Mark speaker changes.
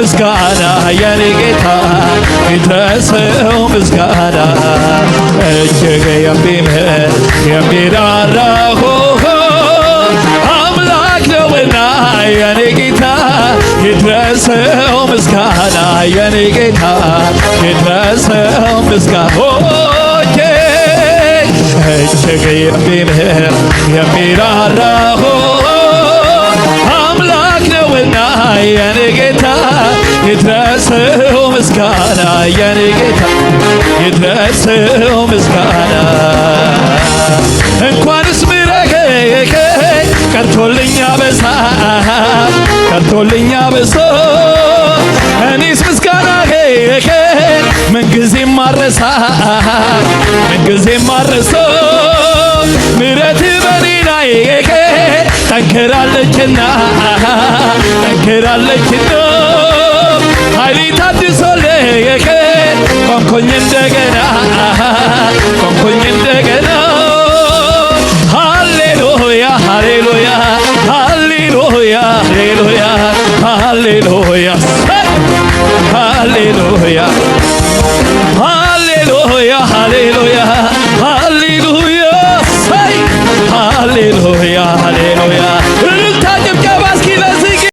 Speaker 1: ምስጋና የኔ ጌታ ይድረሰው ምስጋና እጅግ የሚምር የሚራራ አምላክ ነውና የኔ ጌታ ይድረሰው ምስጋና የኔ ጌታ ይድረሰው ምስጋና እጅግ የሚምር የሚራራ አምላክ ነውና የኔ ጌታ ይድረሰው ምስጋና የኔ ጌታ ይድረሰው ምስጋና እንኳንስ ምሕረትህ ቀርቶልኛ በዛ ቀርቶልኛ በዛ እኔስ ምስጋናህ ምንጊዜም ማረሳ ምንጊዜም ማረሳ ምሕረትህ በኔ ላይ ጠንክራለችና ጠንክራለችና ኃይሌ ታድሶልኝ ቆምኩኝ እንደገና ቆምኩኝ እንደገና ሃሌሉያ ሃሌሉያ ሃሌሉያ ሃሌሉያ ሃሌሉያ ሃሌሉያ ሃሌሉያ ሃሌሉያ ሃሌሉያ ሃሌሉያ ሃሌሉያ